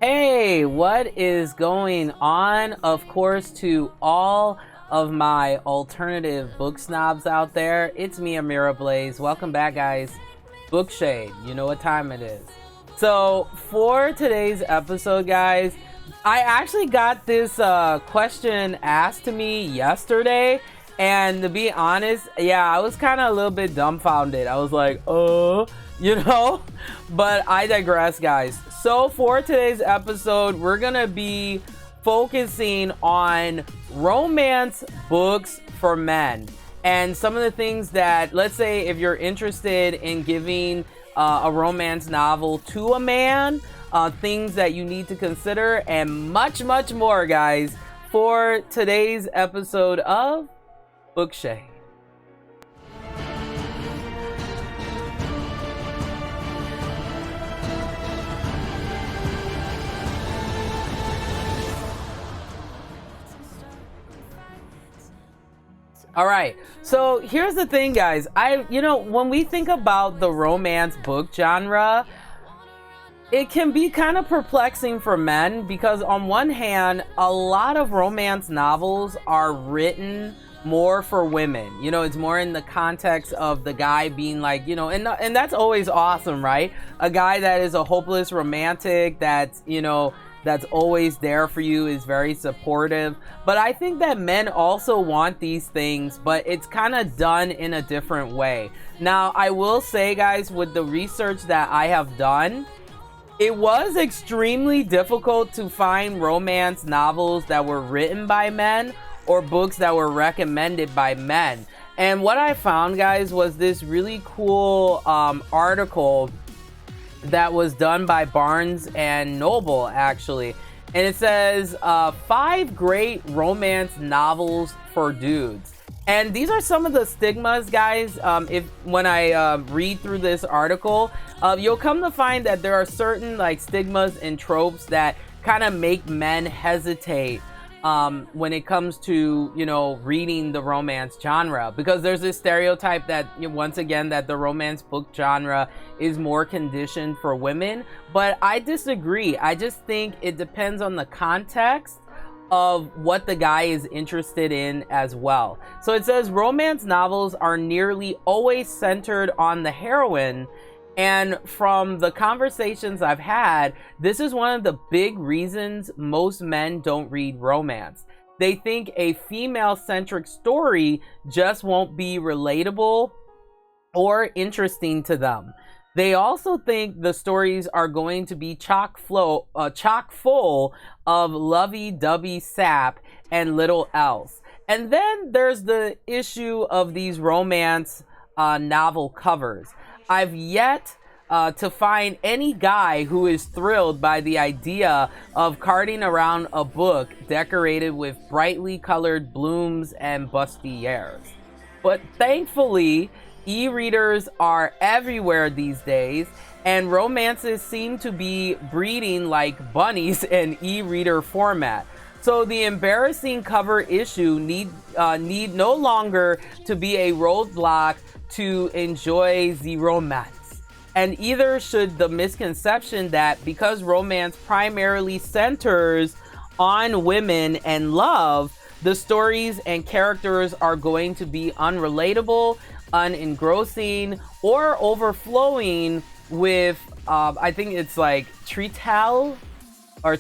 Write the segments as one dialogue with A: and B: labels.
A: Hey, what is going on? Of course, to all of my alternative book snobs out there, it's me, Amira Blaze. Welcome back, guys. Bookshade, you know what time it is. So, for today's episode, guys, I actually got this question asked to me yesterday. And to be honest, yeah, I was kind of a little bit dumbfounded. I was like, but I digress, guys. So for today's episode, we're gonna be focusing on romance books for men and some of the things that, let's say, if you're interested in giving a romance novel to a man, things that you need to consider, and much, much more, guys, for today's episode of Bookshade. All right, so here's the thing, guys. When we think about the romance book genre, it can be kind of perplexing for men because on one hand, a lot of romance novels are written more for women. It's more in the context of the guy being like, and that's always awesome, right? A guy that is a hopeless romantic, that's always there for you, is very supportive. But I think that men also want these things, but it's kind of done in a different way. Now, I will say, guys, with the research that I have done, it was extremely difficult to find romance novels that were written by men or books that were recommended by men. And what I found, guys, was this really cool article that was done by Barnes and Noble, actually. And it says 5 great romance novels for dudes. And these are some of the stigmas, guys. When I read through this article, you'll come to find that there are certain stigmas and tropes that kind of make men hesitate when it comes to reading the romance genre, because there's this stereotype that once again that the romance book genre is more conditioned for women. But I disagree. I just think it depends on the context of what the guy is interested in as well. So it says romance novels are nearly always centered on the heroine. And from the conversations I've had, this is one of the big reasons most men don't read romance. They think a female-centric story just won't be relatable or interesting to them. They also think the stories are going to be chock full of lovey-dovey sap and little else. And then there's the issue of these romance novel covers. I've yet to find any guy who is thrilled by the idea of carting around a book decorated with brightly colored blooms and bustiers. But thankfully, e-readers are everywhere these days, and romances seem to be breeding like bunnies in e-reader format. So the embarrassing cover issue need no longer to be a roadblock to enjoy the romance. And either should the misconception that because romance primarily centers on women and love, the stories and characters are going to be unrelatable, unengrossing, or overflowing with, I think it's like treatal. I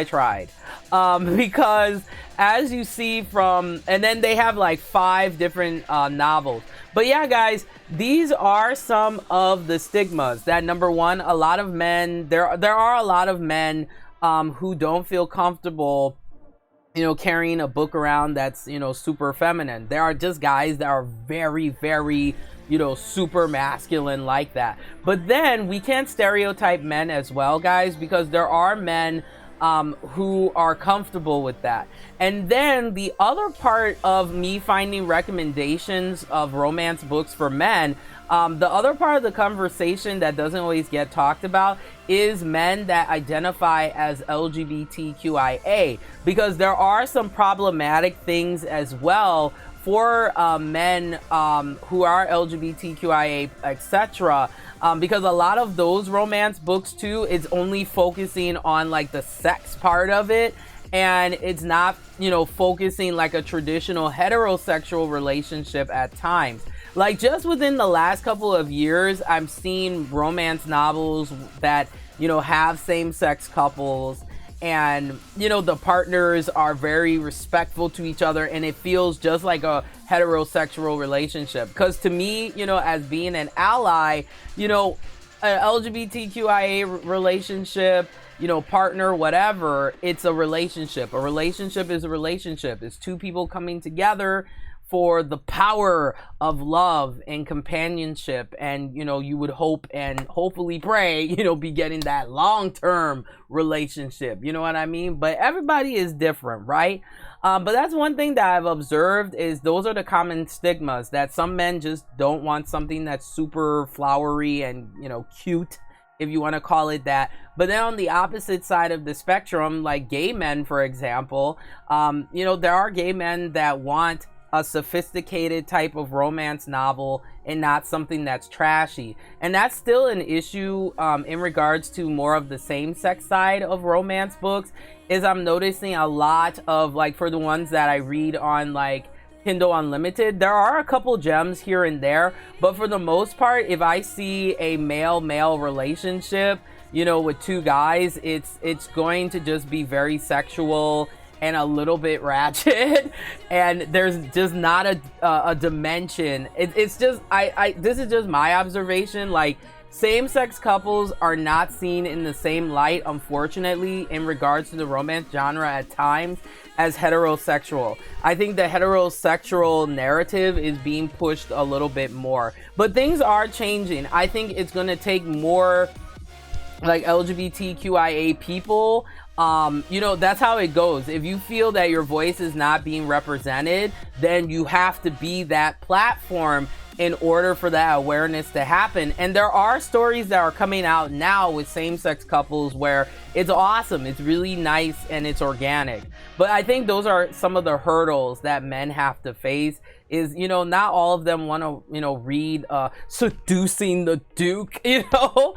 A: tried. Because as you see from, and then they have 5 different novels. But yeah, guys, these are some of the stigmas. That number one, a lot of men, there are a lot of men who don't feel comfortable carrying a book around that's super feminine. There are just guys that are very, very super masculine like that. But then we can't stereotype men as well, guys, because there are men who are comfortable with that. And then the other part of me finding recommendations of romance books for men, the other part of the conversation that doesn't always get talked about is men that identify as LGBTQIA, because there are some problematic things as well for men who are LGBTQIA, etc., because a lot of those romance books too is only focusing on like the sex part of it, and it's not, you know, focusing like a traditional heterosexual relationship at times. Like just within the last couple of years, I'm seeing romance novels that, you know, have same-sex couples, and, you know, the partners are very respectful to each other, and it feels just like a heterosexual relationship. Because to me, you know, as being an ally, you know, an LGBTQIA relationship, you know, partner, whatever, it's a relationship. A relationship is a relationship. It's two people coming together for the power of love and companionship, and, you know, you would hope and hopefully pray, you know, be getting that long-term relationship, you know what I mean? But everybody is different, right? But that's one thing that I've observed, is those are the common stigmas, that some men just don't want something that's super flowery and, you know, cute, if you want to call it that. But then on the opposite side of the spectrum, like gay men, for example, you know, there are gay men that want a sophisticated type of romance novel and not something that's trashy. And that's still an issue in regards to more of the same-sex side of romance books, is I'm noticing a lot of, like, for the ones that I read on like Kindle Unlimited, there are a couple gems here and there, but for the most part, if I see a male-male relationship, you know, with two guys, it's going to just be very sexual and a little bit ratchet, and there's just not a dimension. It's just, this is just my observation. Like, same-sex couples are not seen in the same light, unfortunately, in regards to the romance genre at times, as heterosexual. I think the heterosexual narrative is being pushed a little bit more, but things are changing. I think it's gonna take more like LGBTQIA people. You know, that's how it goes. If you feel that your voice is not being represented, then you have to be that platform in order for that awareness to happen. And there are stories that are coming out now with same-sex couples where it's awesome, it's really nice, and it's organic. But I think those are some of the hurdles that men have to face, is, you know, not all of them want to, you know, read Seducing the Duke, you know,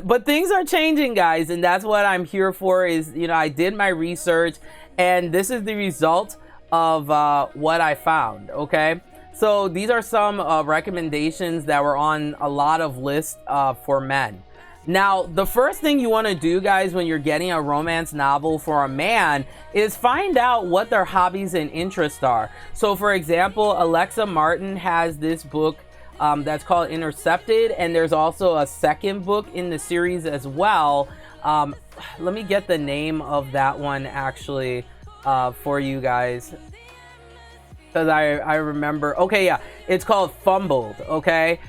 A: but things are changing, guys, and that's what I'm here for. Is, you know, I did my research, and this is the result of what I found. Okay, so these are some recommendations that were on a lot of lists for men. Now, the first thing you want to do, guys, when you're getting a romance novel for a man is find out what their hobbies and interests are. So, for example, Alexa Martin has this book that's called Intercepted, and there's also a second book in the series as well. Let me get the name of that one, actually, for you guys, because I remember. Okay, yeah, it's called Fumbled. Okay.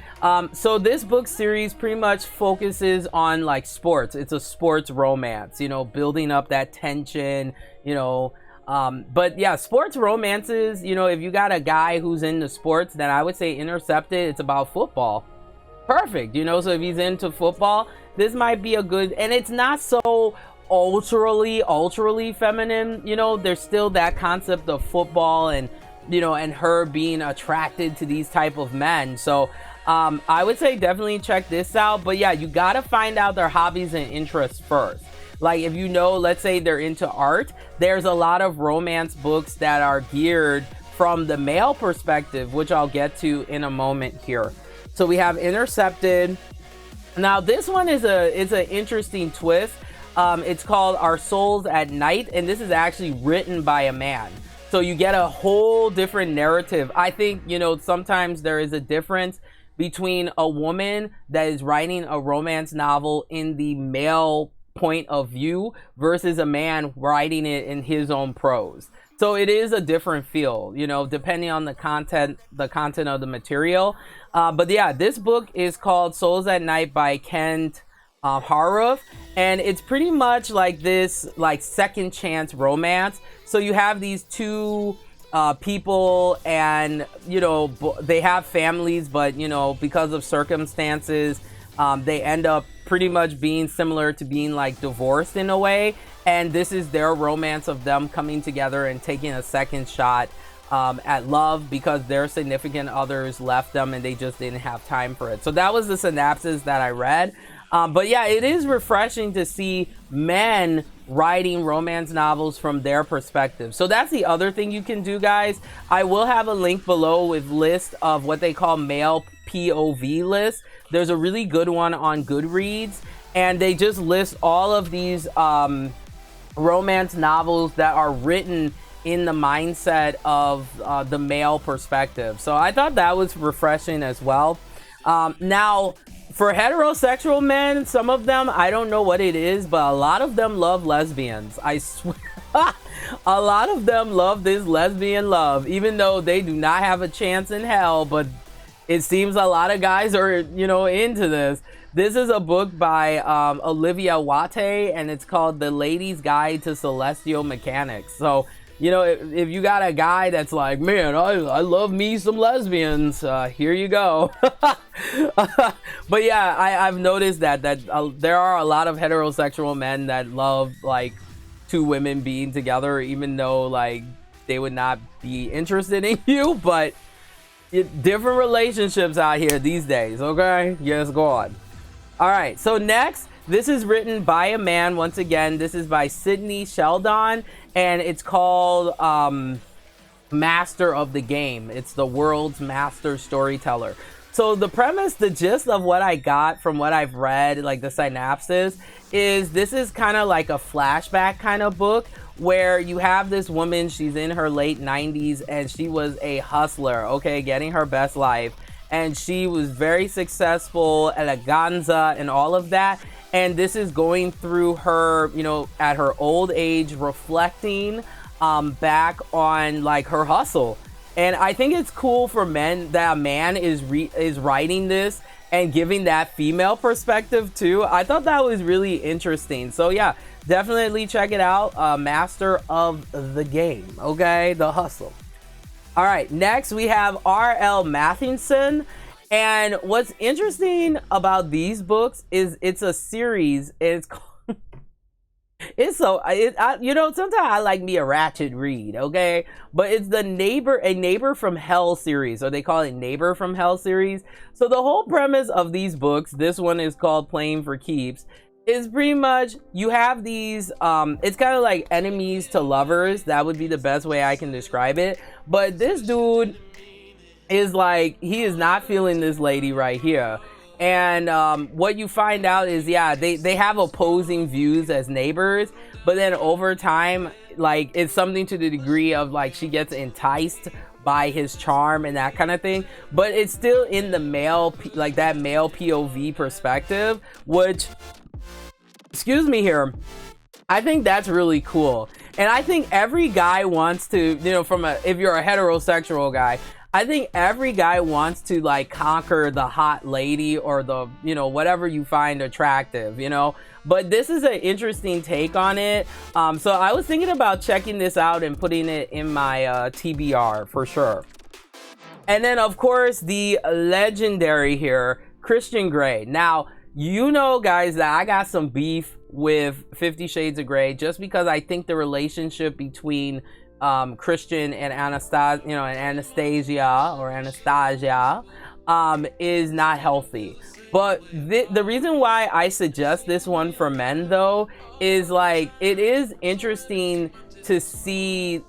A: So this book series pretty much focuses on like sports. It's a sports romance, you know, building up that tension, you know. But yeah, sports romances, you know, if you got a guy who's into sports, then I would say Intercepted, it's about football. Perfect, you know, so if he's into football, this might be a good, and it's not so ultrally feminine, you know, there's still that concept of football and, you know, and her being attracted to these type of men. So I would say definitely check this out. But yeah, you gotta find out their hobbies and interests first. Like, if you know, let's say they're into art, there's a lot of romance books that are geared from the male perspective, which I'll get to in a moment here. So we have Intercepted. Now this one is an interesting twist. It's called Our Souls at Night, and this is actually written by a man. So you get a whole different narrative. I think, you know, sometimes there is a difference between a woman that is writing a romance novel in the male point of view versus a man writing it in his own prose. So it is a different feel, you know, depending on the content of the material. But yeah, this book is called Souls at Night by Kent Haruf, and it's pretty much like this, like, second chance romance. So you have these two people, and, you know, they have families, but, you know, because of circumstances, they end up pretty much being similar to being like divorced in a way. And this is their romance of them coming together and taking a second shot at love because their significant others left them and they just didn't have time for it. So that was the synopsis that I read. But yeah, it is refreshing to see men writing romance novels from their perspective. So that's the other thing you can do, guys. I will have a link below with list of what they call male POV lists. There's a really good one on Goodreads, and they just list all of these romance novels that are written in the mindset of the male perspective. So I thought that was refreshing as well. Now, for heterosexual men, some of them, I don't know what it is, but a lot of them love lesbians. I swear. A lot of them love this lesbian love, even though they do not have a chance in hell, but it seems a lot of guys are, into this. This is a book by Olivia Wate, and it's called The Lady's Guide to Celestial Mechanics. So, if you got a guy that's like, man, I love me some lesbians, here you go. But yeah, I've noticed that there are a lot of heterosexual men that love like two women being together, even though like they would not be interested in you. But different relationships out here these days, okay? Yes, go on. All right, so next, this is written by a man. Once again, this is by Sidney Sheldon, and it's called Master of the Game. It's the world's master storyteller. So the premise, the gist of what I got from what I've read, like the synopsis, is this is kind of like a flashback kind of book where you have this woman, she's in her late 90s, and she was a hustler, okay, getting her best life. And she was very successful, eleganza, and all of that. And this is going through her, at her old age, reflecting back on like her hustle. And I think it's cool for men that a man is writing this and giving that female perspective too. I thought that was really interesting. So yeah, definitely check it out. Master of the Game, okay? The Hustle. All right, next we have R.L. Matheson. And what's interesting about these books is it's a series. It's called sometimes I like me a ratchet read, okay? But it's a Neighbor from Hell series, or they call it Neighbor from Hell series. So the whole premise of these books, this one is called Playing for Keeps, is pretty much you have these, it's kind of like enemies to lovers. That would be the best way I can describe it. But this dude is like, he is not feeling this lady right here. And what you find out is, yeah, they have opposing views as neighbors, but then over time, like, it's something to the degree of like she gets enticed by his charm and that kind of thing. But it's still in the male, like that male POV perspective, which, excuse me here, I think that's really cool. And I think every guy wants to, if you're a heterosexual guy, I think every guy wants to like conquer the hot lady or the, whatever you find attractive, but this is an interesting take on it. So I was thinking about checking this out and putting it in my TBR for sure. And then of course the legendary here, Christian Grey. Now, guys, that I got some beef with 50 Shades of Grey just because I think the relationship between Christian and Anastasia is not healthy. But the reason why I suggest this one for men though is like it is interesting to see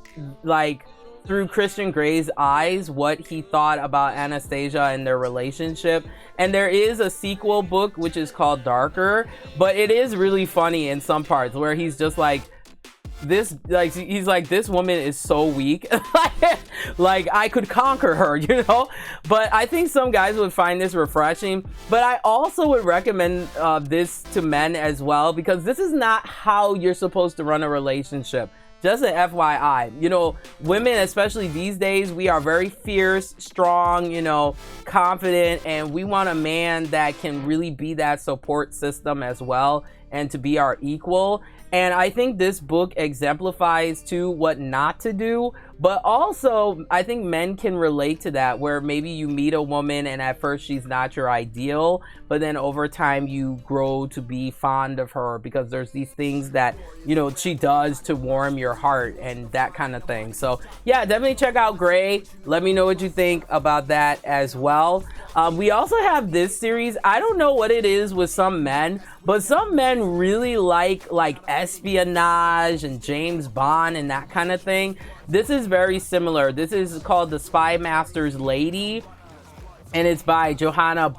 A: like through Christian Grey's eyes what he thought about Anastasia and their relationship. And there is a sequel book which is called Darker, but it is really funny in some parts where he's just like, he's like, this woman is so weak. Like I could conquer her, but I think some guys would find this refreshing. But I also would recommend this to men as well, because this is not how you're supposed to run a relationship. Just an FYI, women, especially these days, we are very fierce, strong, confident, and we want a man that can really be that support system as well and to be our equal. And I think this book exemplifies too what not to do, But also, I think men can relate to that, where maybe you meet a woman and at first she's not your ideal, but then over time you grow to be fond of her because there's these things that, you know, she does to warm your heart and that kind of thing. So yeah, definitely check out Grey. Let me know what you think about that as well. We also have this series. I don't know what it is with some men, but some men really like espionage and James Bond and that kind of thing. This is very similar. This is called The Spy Master's Lady, and it's by Johanna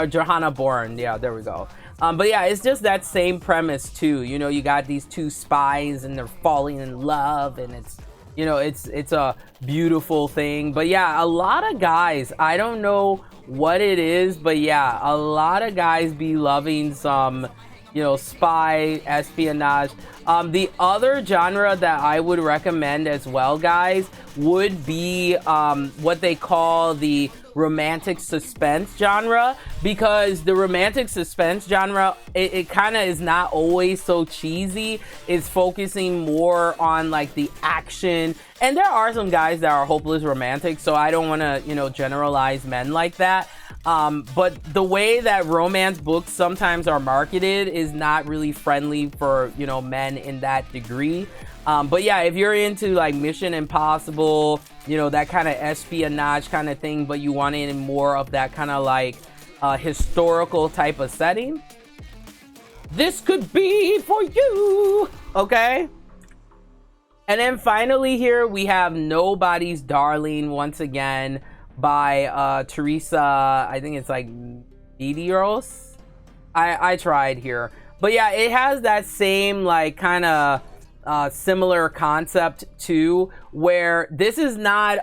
A: Johanna Bourne. Yeah, there we go. But yeah, it's just that same premise too. You know, you got these two spies and they're falling in love, and it's, you know, it's a beautiful thing. But yeah, a lot of guys, I don't know what it is, but yeah, a lot of guys be loving some, you know, spy espionage. The other genre that I would recommend as well, guys, would be what they call the romantic suspense genre, because the romantic suspense genre, it kind of is not always so cheesy. It's focusing more on like the action, and there are some guys that are hopeless romantic, so I don't want to, you know, generalize men like that. But the way that romance books sometimes are marketed is not really friendly for, you know, men in that degree. But yeah, if you're into like Mission Impossible, you know, that kind of espionage kind of thing, but you want it in more of that kind of like historical type of setting, this could be for you. Okay. And then finally here we have Nobody's Darlene once again by Teresa, I think it's like Medeiros. I tried here, but yeah, it has that same like kind of similar concept too, where this is not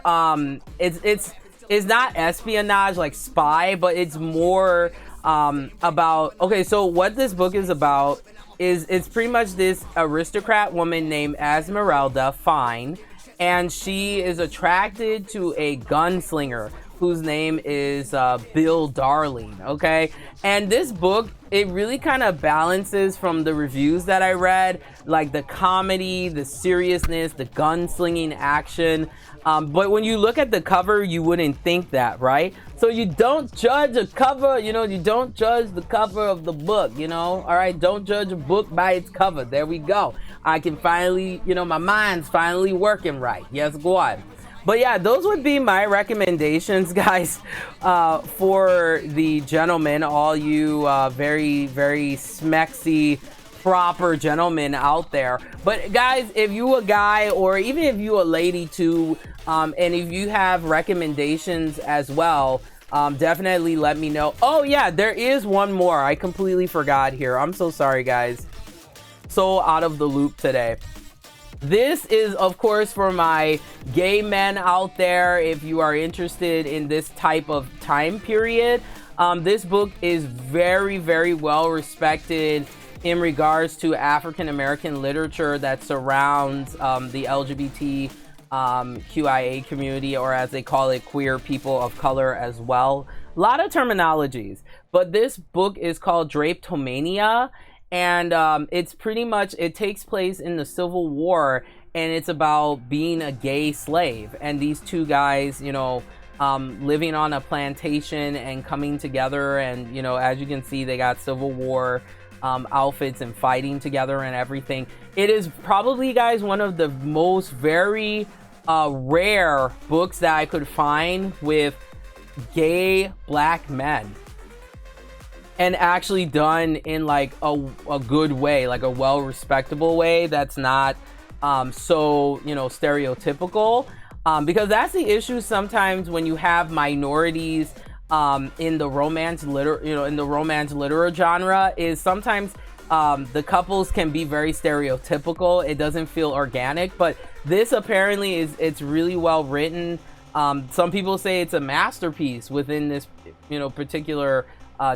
A: it's not espionage like spy, but it's more about, okay, so what this book is about is it's pretty much this aristocrat woman named Esmeralda Fine, and she is attracted to a gunslinger whose name is Bill Darlene, okay? And this book, it really kind of balances, from the reviews that I read, like the comedy, the seriousness, the gunslinging action. But when you look at the cover, you wouldn't think that, right? So you don't judge a cover, you know, you don't judge the cover of the book, you know? All right, don't judge a book by its cover. There we go. I can finally, you know, my mind's finally working right. Yes, go on. But yeah, those would be my recommendations, guys, for the gentlemen, all you very, very smexy, proper gentlemen out there. But guys, if you a guy, or even if you a lady too, and if you have recommendations as well, definitely let me know. Oh yeah, there is one more. I completely forgot here. I'm so sorry, guys. So out of the loop today. This is, of course, for my gay men out there. If you are interested in this type of time period, this book is very, very well respected in regards to African American literature that surrounds the LGBT QIA community, or as they call it, queer people of color as well. A lot of terminologies, but this book is called Drapemainia. And it's pretty much, it takes place in the Civil War, and it's about being a gay slave. And these two guys, you know, living on a plantation and coming together. And, you know, as you can see, they got Civil War outfits and fighting together and everything. It is probably, guys, one of the most very rare books that I could find with gay black men. And actually done in like a good way, like a well respectable way that's not so, you know, stereotypical, because that's the issue sometimes when you have minorities in the romance literature genre, is sometimes the couples can be very stereotypical. It doesn't feel organic, but this apparently it's really well written. Some people say it's a masterpiece within this, you know, particular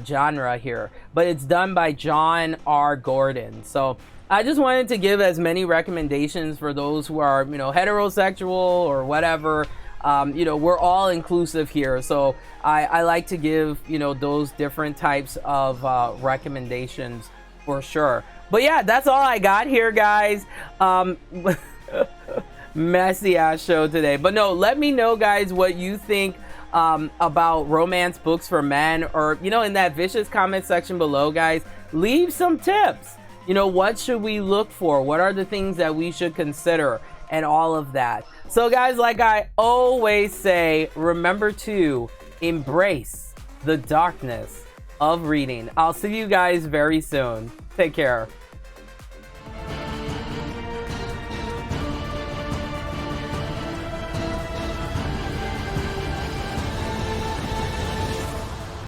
A: genre here, but it's done by John R. Gordon. So I just wanted to give as many recommendations for those who are, you know, heterosexual or whatever. You know, we're all inclusive here, so I like to give, you know, those different types of recommendations for sure. But yeah, that's all I got here, guys. messy ass show today. But no, let me know, guys, what you think about romance books for men, or in that vicious comment section below, guys. Leave some tips. What should we look for? What are the things that we should consider, and all of that. So guys, like I always say, remember to embrace the darkness of reading. I'll see you guys very soon. Take care.